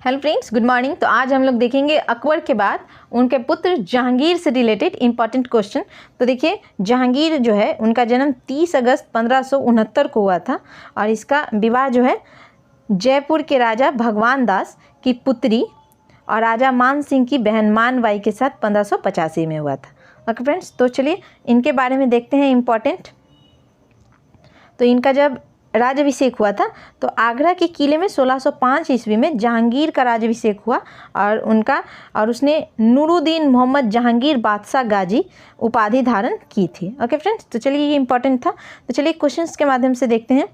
Hello friends, good morning. तो आज हम लोग देखेंगे अकबर के बाद उनके पुत्र जहांगीर से रिलेटेड इंपॉर्टेंट क्वेश्चन। तो देखिए, जहांगीर जो है उनका जन्म 30 अगस्त 1569 को हुआ था और इसका विवाह जो है जयपुर के राजा भगवान दास की पुत्री और राजा मान सिंह की बहन मानबाई के साथ 1585 में हुआ था। ओके फ्रेंड्स, तो चलिए इनके बारे में देखते हैं इम्पॉर्टेंट। तो इनका जब राज्याभिषेक हुआ था तो आगरा के किले में 1605 ईस्वी में जहांगीर का राज्याभिषेक हुआ और उसने नूरुद्दीन मोहम्मद जहांगीर बादशाह गाजी उपाधि धारण की थी। ओके फ्रेंड्स, तो चलिए ये इंपॉर्टेंट था। तो चलिए क्वेश्चंस के माध्यम से देखते हैं।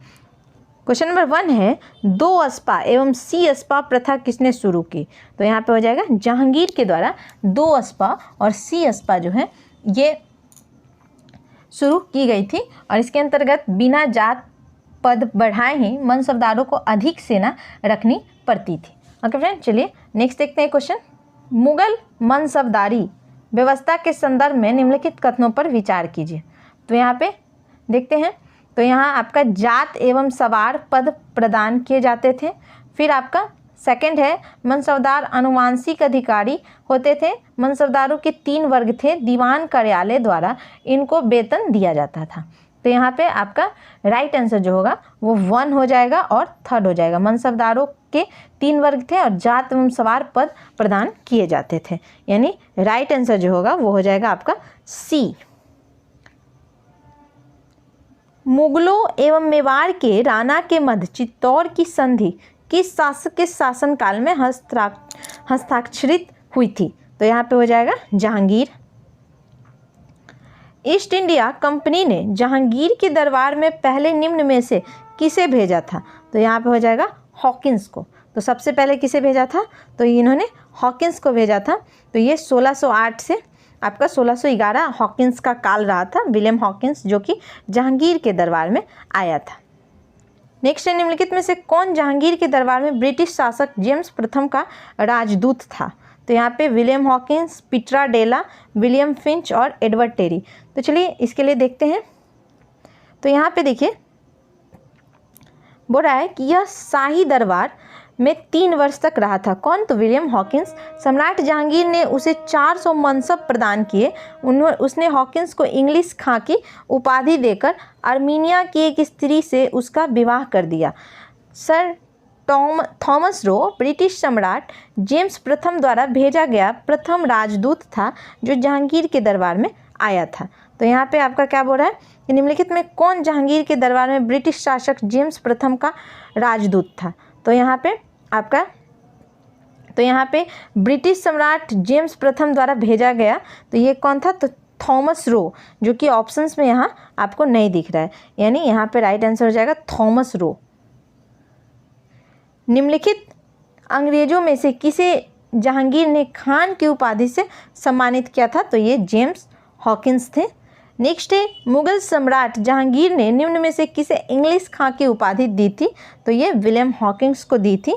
क्वेश्चन नंबर 1 है, 2 अस्पा एवं सी अस्पा प्रथा किसने शुरू की? तो यहाँ पे हो जाएगा जहांगीर के द्वारा 2 अस्पा और सी अस्पा जो है ये शुरू की गई थी और इसके अंतर्गत बिना जात पद बढ़ाए ही मनसबदारों को अधिक सेना रखनी पड़ती थी। ओके फ्रेंड, चलिए नेक्स्ट देखते हैं क्वेश्चन। मुगल मनसबदारी व्यवस्था के संदर्भ में निम्नलिखित कथनों पर विचार कीजिए। तो यहाँ पे देखते हैं, तो यहाँ आपका जात एवं सवार पद प्रदान किए जाते थे। फिर आपका सेकंड है, मनसबदार आनुवांशिक अधिकारी होते थे। मनसबदारों के 3 वर्ग थे। दीवान कार्यालय द्वारा इनको वेतन दिया जाता था। तो यहाँ पे आपका राइट आंसर जो होगा वो 1 हो जाएगा और 3rd हो जाएगा। मनसबदारों के 3 वर्ग थे और जात एवं सवार पद प्रदान किए जाते थे, यानी राइट आंसर जो होगा वो हो जाएगा आपका सी। मुगलों एवं मेवाड़ के राणा के मध्य चित्तौड़ की संधि किस शासक के शासनकाल में हस्ताक्षरित हुई थी? तो यहाँ पे हो जाएगा जहांगीर। ईस्ट इंडिया कंपनी ने जहांगीर के दरबार में पहले निम्न में से किसे भेजा था? तो यहाँ पे हो जाएगा हॉकिंस को। तो सबसे पहले किसे भेजा था? तो इन्होंने हॉकिंस को भेजा था। तो ये 1608 से आपका 1611 हॉकिंस का काल रहा था, विलियम हॉकिंस, जो कि जहांगीर के दरबार में आया था। नेक्स्ट है, निम्नलिखित में से कौन जहांगीर के दरबार में ब्रिटिश शासक जेम्स प्रथम का राजदूत था? तो यहाँ पे विलियम हॉकिंस, पीटरा डेला, विलियम फिंच और एडवर्ड टेरी। तो चलिए इसके लिए देखते हैं। तो यहाँ पे देखिए बोल रहा है कि यह शाही दरबार में 3 वर्ष तक रहा था। कौन? तो विलियम हॉकिंस। सम्राट जहांगीर ने उसे 400 मनसब प्रदान किए। उसने हॉकिंस को इंग्लिश खां की उपाधि देकर आर्मीनिया की एक स्त्री से उसका विवाह कर दिया। सर थॉमस रो ब्रिटिश सम्राट जेम्स प्रथम द्वारा भेजा गया प्रथम राजदूत था जो जहांगीर के दरबार में आया था। तो यहाँ पे आपका क्या बोल रहा है कि निम्नलिखित में कौन जहांगीर के दरबार में ब्रिटिश शासक जेम्स प्रथम का राजदूत था? तो यहाँ पे ब्रिटिश सम्राट जेम्स प्रथम द्वारा भेजा गया, तो ये कौन था? तो थॉमस रो, जो कि ऑप्शंस में यहाँ आपको नहीं दिख रहा है, यानी यहाँ पे राइट आंसर हो जाएगा थॉमस रो। निम्नलिखित अंग्रेजों में से किसे जहांगीर ने खान की उपाधि से सम्मानित किया था? तो ये जेम्स हॉकिंस थे। नेक्स्ट है, मुगल सम्राट जहांगीर ने निम्न में से किसे इंग्लिश खां की उपाधि दी थी? तो ये विलियम हॉकिंस को दी थी।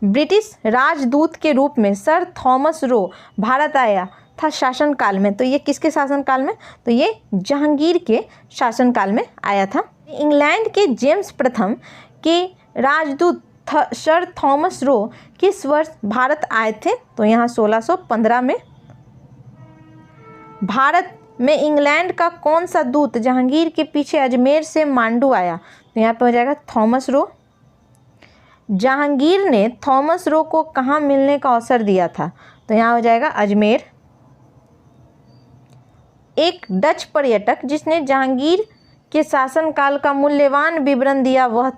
ब्रिटिश राजदूत के रूप में सर थॉमस रो भारत आया था शासनकाल में, तो ये किसके शासनकाल में? तो ये जहांगीर के शासनकाल में आया था। इंग्लैंड के जेम्स प्रथम के राजदूत सर थॉमस रो किस वर्ष भारत आए थे? तो यहाँ 1615 में। भारत में इंग्लैंड का कौन सा दूत जहांगीर के पीछे अजमेर से मांडू आया? तो यहाँ पे हो जाएगा थॉमस रो। जहांगीर ने थॉमस रो को कहाँ मिलने का अवसर दिया था? तो यहाँ हो जाएगा अजमेर। एक डच पर्यटक जिसने जहांगीर के शासनकाल का मूल्यवान विवरण दिया वो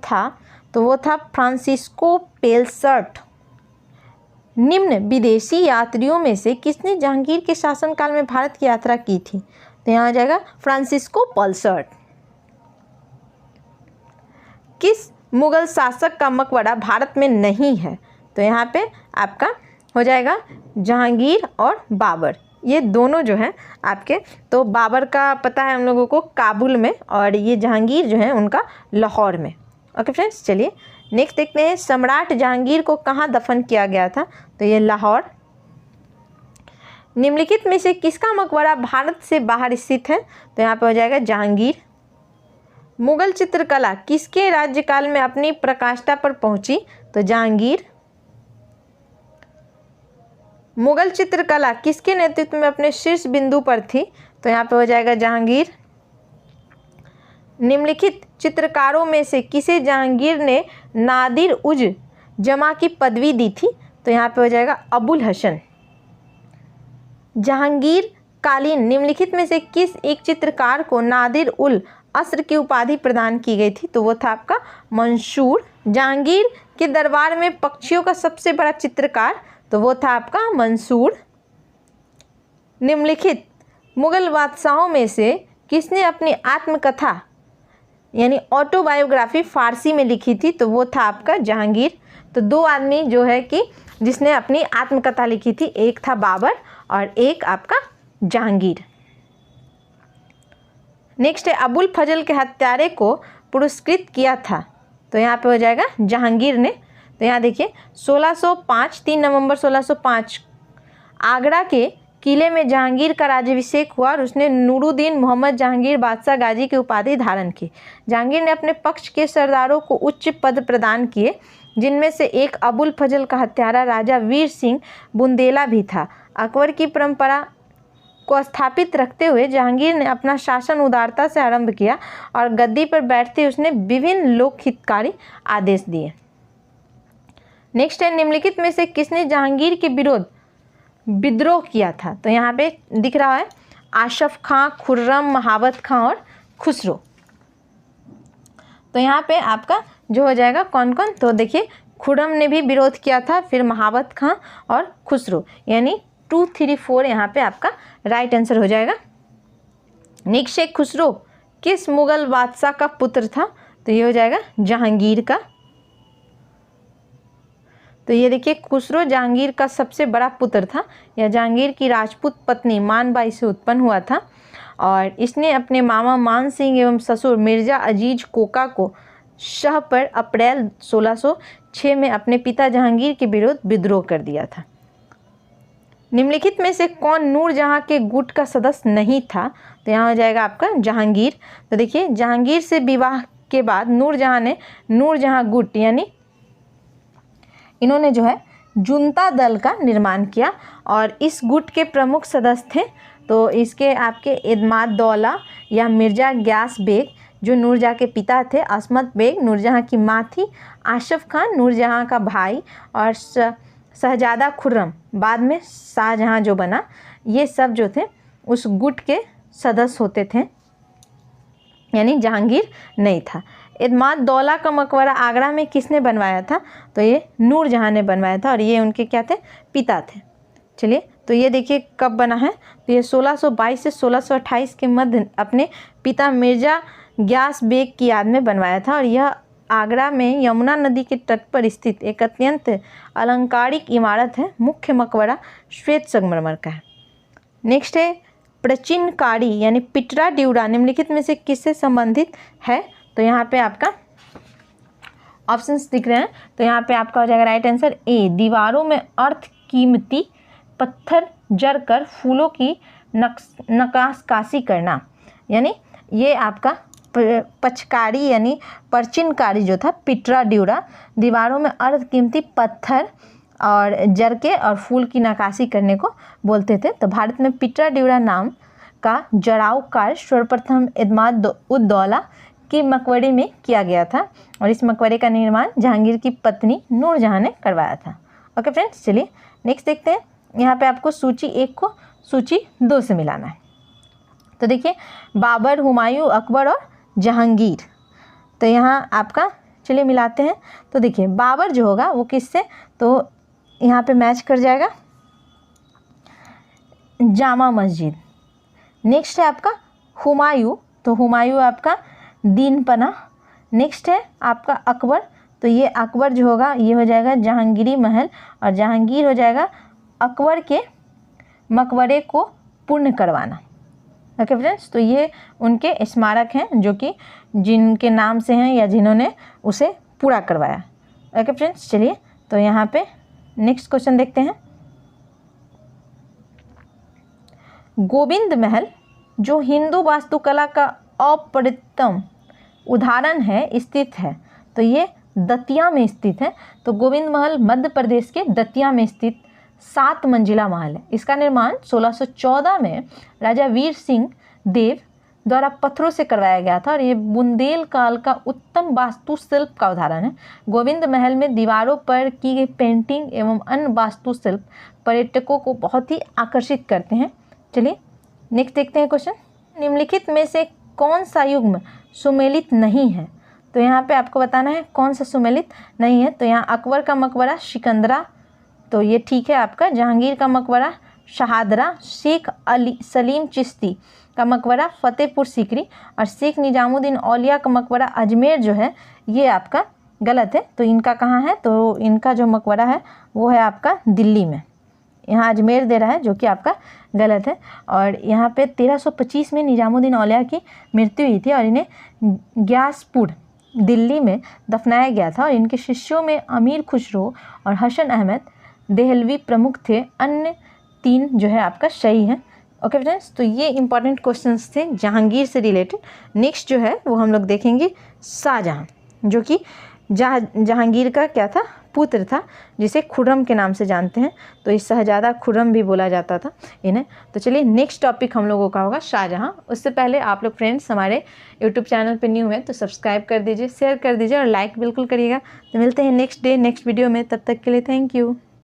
था फ्रांसिस्को पेलसर्ट। निम्न विदेशी यात्रियों में से किसने जहांगीर के शासनकाल में भारत की यात्रा की थी? तो यहाँ आ जाएगा फ्रांसिस्को पेलसर्ट। किस मुगल शासक का मकबरा भारत में नहीं है? तो यहाँ पे आपका हो जाएगा जहांगीर और बाबर, ये दोनों जो हैं आपके। तो बाबर का पता है हम लोगों को काबुल में और ये जहांगीर जो है उनका लाहौर में। ओके फ्रेंड्स, चलिए नेक्स्ट देखते हैं। सम्राट जहांगीर को कहाँ दफन किया गया था? तो ये लाहौर। निम्नलिखित में से किसका मकबरा भारत से बाहर स्थित है? तो यहाँ पे हो जाएगा जहांगीर। मुगल चित्रकला किसके राज्यकाल में अपनी प्रकाष्ठा पर पहुंची? तो जहांगीर। मुगल चित्रकला किसके नेतृत्व में अपने शीर्ष बिंदु पर थी? तो यहाँ पे हो जाएगा जहांगीर। निम्नलिखित चित्रकारों में से किसे जहांगीर ने नादिर उज जमा की पदवी दी थी? तो यहाँ पे हो जाएगा अबुल हसन। जहांगीर कालीन निम्नलिखित में से किस एक चित्रकार को नादिर उल अस्र की उपाधि प्रदान की गई थी? तो वो था आपका मंसूर। जहांगीर के दरबार में पक्षियों का सबसे बड़ा चित्रकार, तो वो था आपका मंसूर। निम्नलिखित मुगल बादशाहों में से किसने अपनी आत्मकथा यानी ऑटोबायोग्राफी फारसी में लिखी थी? तो वो था आपका जहांगीर। तो दो आदमी जो है कि जिसने अपनी आत्मकथा लिखी थी, एक था बाबर और एक आपका जहांगीर। नेक्स्ट है अबुल फजल के हत्यारे को पुरस्कृत किया था? तो यहाँ पे हो जाएगा जहांगीर ने। तो यहाँ देखिए 1605 3 नवंबर 1605 आगरा के किले में जहांगीर का राज्याभिषेक हुआ और उसने नूरुद्दीन मोहम्मद जहांगीर बादशाह गाजी की उपाधि धारण की। जहांगीर ने अपने पक्ष के सरदारों को उच्च पद प्रदान किए, जिनमें से एक अबुल फजल का हत्यारा राजा वीर सिंह बुंदेला भी था। अकबर की परंपरा को स्थापित रखते हुए जहांगीर ने अपना शासन उदारता से आरंभ किया और गद्दी पर बैठते उसने विभिन्न लोकहितकारी आदेश दिए। नेक्स्ट है निम्नलिखित में से किसने जहांगीर के विरोध विद्रोह किया था? तो यहाँ पे दिख रहा है आशफ खां, खुर्रम, महाबत खां और खुसरो। तो यहाँ पे आपका जो हो जाएगा कौन कौन? तो देखिए खुर्रम ने भी विरोध किया था, फिर महाबत खां और खुसरो, यानी 2, 3, 4 यहाँ पे आपका राइट आंसर हो जाएगा। नेक्स्ट है खुसरो किस मुगल बादशाह का पुत्र था? तो ये हो जाएगा जहांगीर का। तो ये देखिए खुसरो जहांगीर का सबसे बड़ा पुत्र था। यह जहांगीर की राजपूत पत्नी मानबाई से उत्पन्न हुआ था और इसने अपने मामा मान सिंह एवं ससुर मिर्जा अजीज कोका को शाह पर अप्रैल 1606 में अपने पिता जहांगीर के विरुद्ध विद्रोह कर दिया था। निम्नलिखित में से कौन नूरजहां के गुट का सदस्य नहीं था? तो यहाँ हो जाएगा आपका जहांगीर। तो देखिए जहांगीर से विवाह के बाद नूरजहां ने नूरजहां गुट यानी इन्होंने जो है जुनता दल का निर्माण किया और इस गुट के प्रमुख सदस्य थे तो इसके आपके इदमाद-दौला या मिर्जा ग्यास बेग जो नूरजहां के पिता थे, असमत बेग नूरजहां की माँ थी, आशफ खान नूरजहां का भाई और शहजादा खुर्रम बाद में शाहजहां जो बना, ये सब जो थे उस गुट के सदस्य होते थे, यानी जहांगीर नहीं था। इदमाद-दौला का मकबरा आगरा में किसने बनवाया था? तो ये नूरजहां ने बनवाया था और ये उनके क्या थे? पिता थे। चलिए तो ये देखिए कब बना है? तो ये 1622 से 1628 के मध्य अपने पिता मिर्जा ग्यास बेग की याद में बनवाया था और यह आगरा में यमुना नदी के तट पर स्थित एक अत्यंत अलंकारिक इमारत है। मुख्य मकबरा श्वेत संगमरमर का है। नेक्स्ट है प्राचीनकारी यानी पिटरा ड्यूरा निम्नलिखित में से किससे संबंधित है? तो यहाँ पे आपका ऑप्शंस दिख रहे हैं। तो यहाँ पे आपका हो जाएगा राइट आंसर ए, दीवारों में अर्थ कीमती पत्थर जड़ कर फूलों की नक्काशी करना, यानी ये आपका पचकारी यानी प्राचीनकारी जो था पिटरा ड्यूरा दीवारों में अर्थ कीमती पत्थर और जड़ के और फूल की नक्काशी करने को बोलते थे। तो भारत में पिटरा ड्यूरा नाम का जड़ाऊ कार्य सर्वप्रथम इदमाद-उद-दौला की मकबरे में किया गया था और इस मकबरे का निर्माण जहांगीर की पत्नी नूरजहां ने करवाया था। ओके फ्रेंड्स, चलिए नेक्स्ट देखते हैं। यहाँ पे आपको सूची 1 को सूची 2 से मिलाना है। तो देखिए बाबर, हुमायूं, अकबर और जहांगीर। तो यहाँ आपका चलिए मिलाते हैं। तो देखिए बाबर जो होगा वो किससे? तो यहाँ पे मैच कर जाएगा जामा मस्जिद। नेक्स्ट है आपका हुमायूं, तो हुमायूं आपका दीन पना। नेक्स्ट है आपका अकबर, तो ये अकबर जो होगा ये हो जाएगा जहांगीरी महल और जहांगीर हो जाएगा अकबर के मकबरे को पूर्ण करवाना। ओके फ्रेंड्स, तो ये उनके स्मारक हैं जो कि जिनके नाम से हैं या जिन्होंने उसे पूरा करवाया। ओके फ्रेंड्स, चलिए तो यहाँ पे नेक्स्ट क्वेश्चन देखते हैं। गोविंद महल जो हिंदू वास्तुकला का अप्रतिम उदाहरण है स्थित है, तो ये दतिया में स्थित है। तो गोविंद महल मध्य प्रदेश के दतिया में स्थित 7 मंजिला महल है। इसका निर्माण 1614 में राजा वीर सिंह देव द्वारा पत्थरों से करवाया गया था और ये बुंदेल काल का उत्तम वास्तुशिल्प का उदाहरण है। गोविंद महल में दीवारों पर की गई पेंटिंग एवं अन्य वास्तुशिल्प पर्यटकों को बहुत ही आकर्षित करते हैं। चलिए नेक्स्ट देखते हैं क्वेश्चन। निम्नलिखित में से कौन सा युग्म सुमेलित नहीं है? तो यहाँ पे आपको बताना है कौन सा सुमेलित नहीं है। तो यहाँ अकबर का मकबरा सिकंदरा, तो ये ठीक है आपका। जहांगीर का मकबरा शहादरा, शेख अली सलीम चिश्ती का मकबरा फतेहपुर सीकरी और शेख निजामुद्दीन औलिया का मकबरा अजमेर जो है ये आपका गलत है। तो इनका कहाँ है? तो इनका जो मकबरा है वो है आपका दिल्ली में। यहाँ अजमेर दे रहा है जो कि आपका गलत है। और यहाँ पे 1325 में निजामुद्दीन औलिया की मृत्यु हुई थी और इन्हें ग्यासपुर दिल्ली में दफनाया गया था और इनके शिष्यों में अमीर खुसरो और हसन अहमद देहलवी प्रमुख थे। अन्य 3 जो है आपका सही है। ओके फ्रेंड्स, तो ये इंपॉर्टेंट क्वेश्चंस थे जहांगीर से रिलेटेड। नेक्स्ट जो है वो हम लोग देखेंगे शाहजहां, जो कि जहांगीर का क्या था? पुत्र था, जिसे खुर्रम के नाम से जानते हैं। तो इस शहजादा खुर्रम भी बोला जाता था इन्हें। तो चलिए नेक्स्ट टॉपिक हम लोगों का होगा शाहजहां। उससे पहले आप लोग फ्रेंड्स हमारे यूट्यूब चैनल पे न्यू हैं तो सब्सक्राइब कर दीजिए, शेयर कर दीजिए और लाइक बिल्कुल करिएगा। तो मिलते हैं नेक्स्ट डे नेक्स्ट वीडियो में। तब तक के लिए थैंक यू।